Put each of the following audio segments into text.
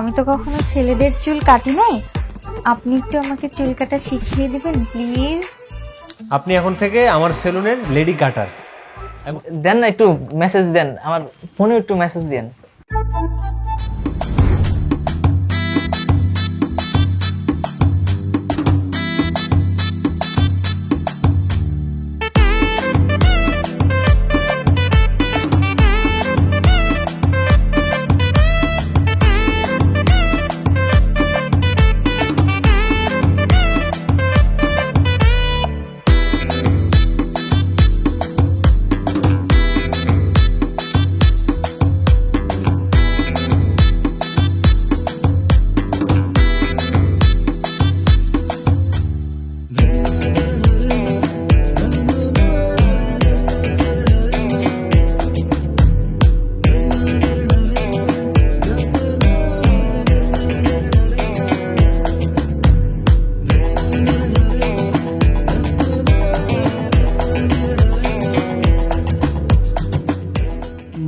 আমি তো কখনো ছেলেদের চুল কাটি নাই, আপনি একটু আমাকে চুল কাটা শিখিয়ে দিবেন প্লিজ। আপনি এখন থেকে আমার সেলুনের লেডি কাটার। দেন না, একটু মেসেজ দেন, আমার ফোনে একটু মেসেজ দেন।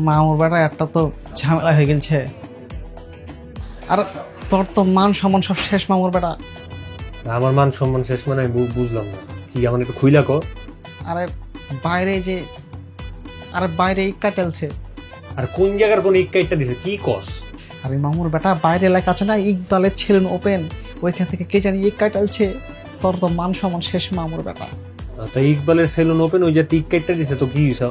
মামুর বেটা একটা তো ঝামেলা হয়ে গেছে। আর তোর তো মান সম্মান সব শেষ মামুর বেটা। আমার মান সম্মান শেষ মানে আমি বুঝলাম না কি, আমার একটু খুইলা কো। আরে বাইরে যে বাইরে ইক্কা টেলছে। আর কোন জায়গার কোন ইক্কাইটটা দিছে কি কস? আরে মামুর বেটা বাইরে এলাকা আছে না, ইকবালের ছেলেন ওপেন, ওইখান থেকে কে জানি ইক্কা টেলছে। তোর তো মান সম্মান শেষ মামুর বেটা। তো ইকবালের সেলুন ওপেন, ওই যে ইক্কাইটটা দিছে তো কি হইছে?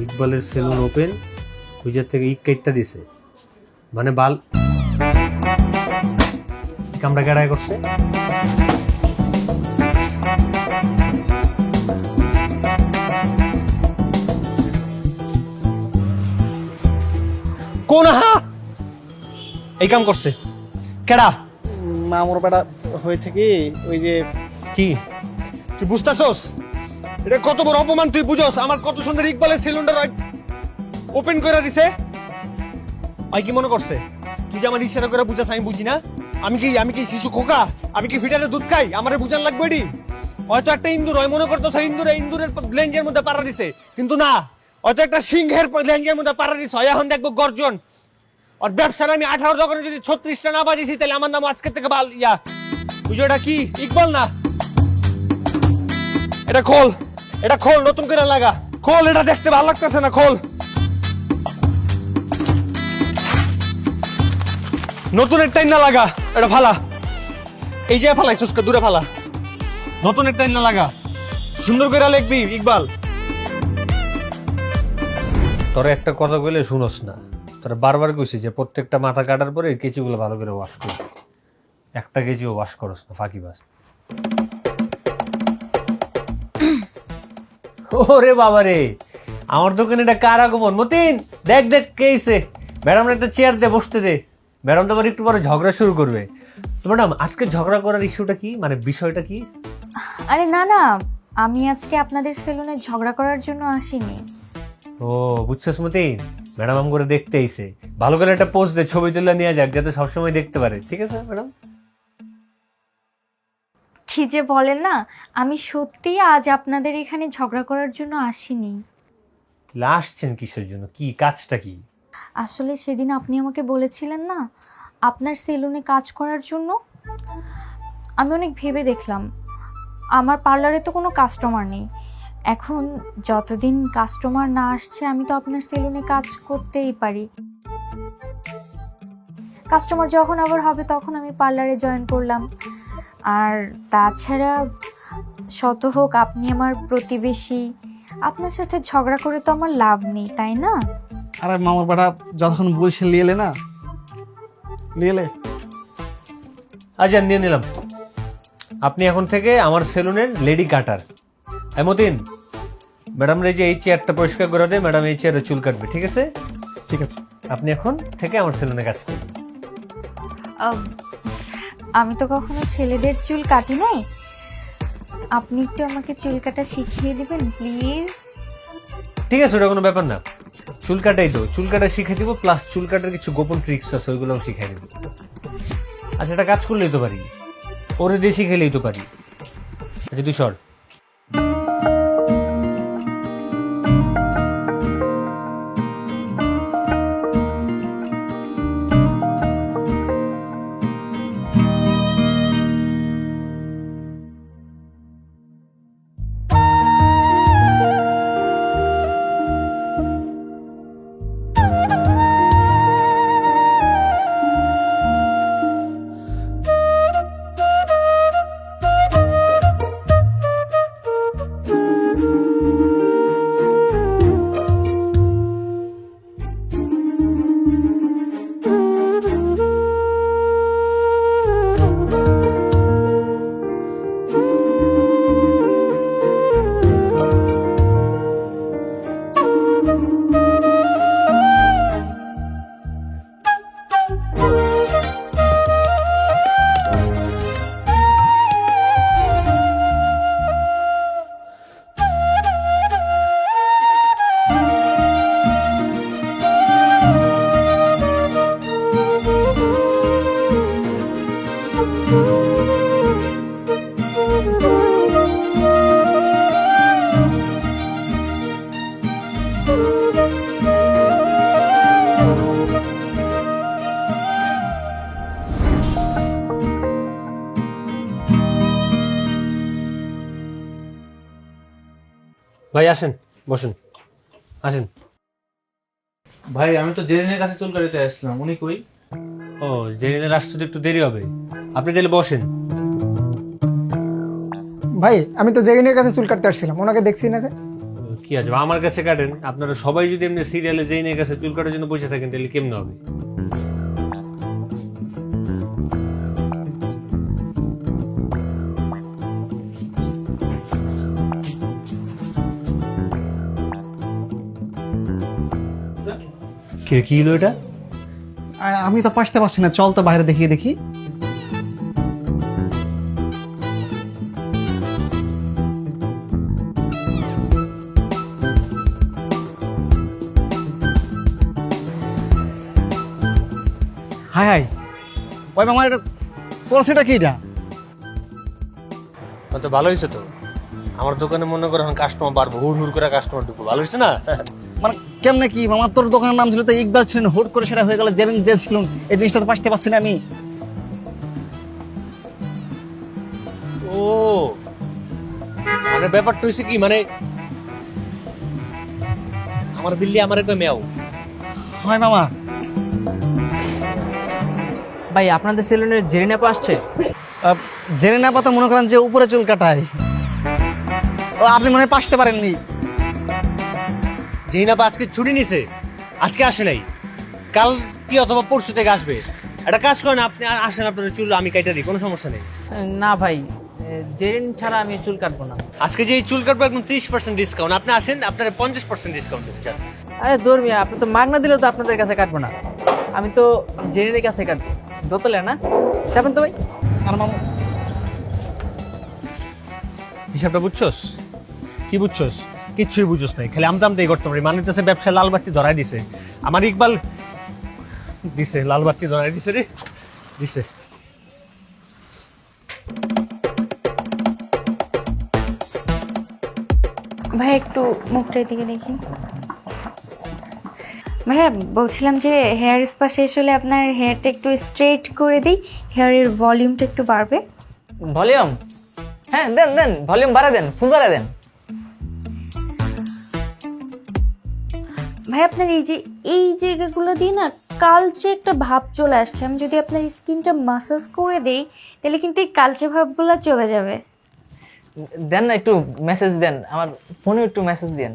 ইকবালের সেলুন ওপেন, ওই যে থেকে ইক্কাইটটা দিছে মানে বাল কামড়া গাড়ায় করছে। কোন হা এই কাম করছে কেডা? মামুর বেটা হয়েছে কি, ওই যে কি তুই বুঝতাছস? এটা কত বড় অপমান তুই বুঝছস? আমার কত সুন্দর ইকবালের সেলুনটা ওপেন করে দিছে। আই কি মনে করছে তুই যে আমার ইশারা করে বুঝাস আমি বুঝি না? আমি কি শিশু খোকা? আমি কি ফিটারে দুধ খাই? আমারে বুঝান লাগবে এডি? হয়তো একটা ইন্দুর, হয় মনে করতেছে ইন্দুরের লেঞ্জের মধ্যে পাড়া দিছে, কিন্তু না, হয়তো একটা সিংহের লেঞ্জের মধ্যে পাড়া দিছে। এখন দেখবো গর্জন। আর ব্যবসার আমি 18 দোকানে যদি 36টা না বাজিয়েছি তাহলে আমার নাম আজকে থেকে বাল ইয়া বুঝো। এটা কি ইকবাল না? এটা খোল, এটা খোল, নতুন করে লাগা, খোল। এটা দেখতে ভালো লাগতেছে না, খোল। নতুন একটা না লাগা, এটা ফালা। এই যে ফালাই সুস্কা দূরে ফালা, নতুন একটা না লাগা, সুন্দর করে লিখবি ইকবাল। তোরে একটা কথা কইলে শুনস না, তোরা বারবার কইছি যে প্রত্যেকটা মাথা কাটার পরে কেচিগুলো ভালো করে ওয়াশ কর। একটা কেচিও ওয়াশ করস না, ফাঁকিবাজ। ওরে বাবা রে, আমার দোকানে এটা কার আগমন? মতিন দেখ দেখ কেছে। ম্যাডাম একটা চেয়ার দে, বসতে দে। ম্যাডাম তো আবার একটু পরে ঝগড়া শুরু করবে। তো ম্যাডাম আজকে ঝগড়া করার ইস্যুটা কি, মানে বিষয়টা কি? আরে না না, আমি আজকে আপনাদের সেলুনে ঝগড়া করার জন্য আসিনি। ও বুঝছস মতিন, ম্যাডাম আম করে দেখতে আইছে। ভালো করে একটা পোস্ট দে, ছবি তুলে নিয়ে যাক, যাতে সবসময় দেখতে পারে। ঠিক আছে ম্যাডাম? কি যে বলেন না, আমি সত্যি আজ আপনাদের এখানে ঝগড়া করার জন্য আসিনি। আসছেন কিসের জন্য? কি কাজটা কি? আসলে সেদিন আপনি আমাকে বলেছিলেন না আপনার সেলুনে কাজ করার জন্য, আমি অনেক ভেবে দেখলাম আমার পার্লারে তো কোনো কাস্টমার নেই। এখন যতদিন কাস্টমার না আসছে আমি তো আপনার সেলুনে কাজ করতেই পারি। কাস্টমার যখন আবার হবে তখন আমি পার্লারে জয়েন করলাম। আর তাছাড়া শত হোক আপনি আমার প্রতিবেশী, আপনার সাথে ঝগড়া করে তো আমার লাভ নেই, তাই না? আরে মামুর বেটা যতক্ষণ বলছে লিয়েলে না, লিয়েলে। আচ্ছা নিয়ে নিলাম। আপনি এখন থেকে আমার সেলুনের লেডি কাটার। মতিন, ম্যাডাম রে যে এই চেয়ারটা পরিষ্কার করে দেয়, ম্যাডাম এই চেয়ারে চুল কাটবে। ঠিক আছে? ঠিক আছে। আপনি এখন থেকে আমার সেলুনে কাজ করবেন। আমি তো কখনো ছেলেদের চুল কাটি নাই, আপনি একটু আমাকে চুল কাটা শিখিয়ে দিবেন প্লিজ। ঠিক আছে, ওটা কোনো ব্যাপার না। চুল কাটাই তো, চুল কাটা শিখে দিব, প্লাস চুল কাটার কিছু গোপন ট্রিক্স আছে ওইগুলোও শিখাই দিব। আচ্ছা এটা কাজ করলেই তো পারি, ওরে দিয়ে শিখাইলেই তো পারি। আচ্ছা তুই সর। ভাই আসেন, বসেন, আসেন। ভাই আমি তো জেরিনের কাছে চুল কাটাতে আসলাম, উনি কই? ও, জেরিনের আসতে তো একটু দেরি হবে, আপনি তাহলে বসেন। ভাই আমি তো জেরিনের কাছে চুল কাটতে আসছিলাম, ওনাকে দেখছি না যে। কি আছে, আমার কাছে কাটেন। আপনারা সবাই যদি এমনি সিরিয়ালে জেরিনের কাছে চুল কাটার জন্য বসে থাকেন তাহলে কেমন হবে? কি হলো এটা? আমি তো পাশতে পারছি না, চল তো বাইরে দেখিয়ে দেখি। হাই হাই, ওই মামা এটা করছেটা কি এটা? তো ভালো হয়েছে তো, আমার দোকানে মনে করেন কাস্টমার বাড়বো, হুড় করে কাস্টমার ঢুকবো, ভালো হয়েছে না? মানে কেমনে কি মামা, তোর দোকানের নাম ছিল তো ইকবাল ছিলেন, হুট করে সেটা হয়ে গেল জেরিন জেল ছিলেন, এই জিনিসটা তো পাশতে পারছি না আমি। ও মানে ব্যাপারটা হয়েছে কি, মানে আমার দিল্লি আমার একটা মেয়াও। হয় মামা। ভাই আপনাদের সেলুনে জেরিন আপা আসছে? জেরিন আপা তো মনে করেন যে উপরে চুল কাটায়, ও আপনি মনে হয় পাশতে পারেননি। যেই না আজকে ছুটি নিছে, আজকে আসে নাই, কাল কি অথবা পরশু থেকে আসবে। একটা কাজ করেন, আপনি আসেন, আপনার চুল আমি কাইটা দিই, কোনো সমস্যা নেই। না ভাই, জেরিন ছাড়া আমি চুল কাটবো না। আজকে যে চুল কাটবো একদম 30% ডিসকাউন্ট, আপনি আসেন, আপনার 50% ডিসকাউন্ট দেবেন। যান। আরে দৌড় মিয়া, আপনি তো মাগনা দিলেও তো আপনাদের কাছে কাটবো না, আমি তো জেরিনের কাছে কাটবো। দোতলে না চাপেন তো ভাই। আর মামা হিসাবটা বুঝছস? কি বুঝছস? কিচ্ছুই বুঝছস নাই, খালি আমদামটাই করতে পারি। মানে তো ব্যবসা লাল বাতি ধরাই দিছে, আমার ইকবাল দিছে, লাল বাতি ধরাই দিছে রে, দিছে। ভাই একটু মুখটা এদিকে দেখি। ভাইয়া বলছিলাম যে হেয়ার স্পা শেষ হলে আপনার হেয়ারটা একটু স্ট্রেট করে দিই, হেয়ারের ভলিউমটা একটু বাড়বে। ভলিউম? হ্যাঁ দেন দেন, ভলিউম বাড়া দেন, ফুল বাড়া দেন। ভাই আপনার এই জায়গাগুলো দিয়ে না কালচে একটা ভাব চলে আসছে, আমি যদি আপনার স্কিনটা মাসাজ করে দেই তাহলে কিন্তু এই কালচে ভাবগুলো চলে যাবে। দেন না একটু মেসেজ দেন, আমার ফোনে একটু মেসেজ দেন।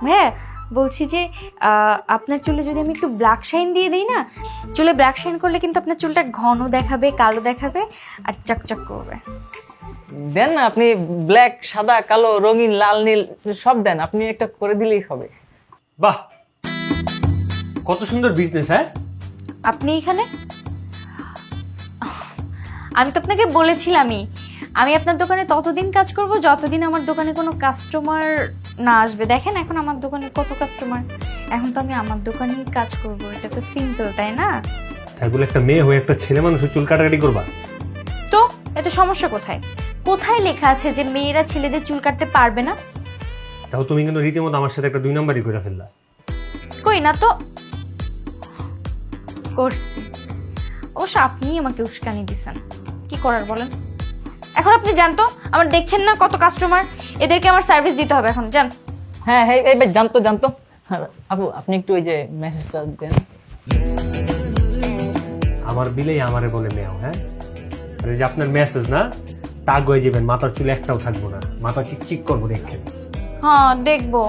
ভাইয়া বলছি যে আপনার চুলে যদি আমি একটু ব্ল্যাক শাইন দিয়ে দিই না, চুলে ব্ল্যাক শাইন করলে কিন্তু আপনার চুলটা ঘন দেখাবে, কালো দেখাবে আর চকচক করবে। দেন না, আপনি ব্ল্যাক, সাদা, কালো, রঙিন, লাল, নীল সব দেন, আপনি একটা করে দিলেই হবে। বাহ, কত সুন্দর বিজনেস। হ্যাঁ, আপনি এখানে? আমি তো আপনাকে বলেছিলামই, আমি আপনার দোকানে ততদিন কাজ করব যতদিন আমার দোকানে কোনো কাস্টমার না আসবে। দেখেন এখন আমার দোকানে কত কাস্টমার, এখন তো আমি আমার দোকানেই কাজ করব, এটা তো সিম্পল, তাই না? তাই বলে একটা মেয়ে হয়ে একটা ছেলে মানুষের চুল কাটাকাটি করবা? তো এতে সমস্যা কোথায়? কোথায় লেখা আছে যে মেয়েরা ছেলেদের চুল কাটতে পারবে না? তাও তুমি কিন্তু রীতিমতো আমার সাথে একটা 2 নাম্বারই করে ফেললা। কই না তো, করছি। অবশ্য আপনি আমাকে উস্কানি দিছেন, কি করার বলেন। এখন আপনি যান তো, আমার দেখছেন না কত কাস্টমার, এদেরকে আমার সার্ভিস দিতে হবে, এখন যান। হ্যাঁ হ্যাঁ, এই ভাই জানতো জানতো। আপু আপনি একটু ওই যে মেসেজটা দেন। আমার বিলেই আমারে বলে মেয়াও। হ্যাঁ, আর এই যে আপনার মেসেজ না, টাগ হয়ে যাবেন, মাথার চুল একটাও থাকবো না, মাথা চিকচিক করবো দেখেন। হ্যাঁ দেখবো।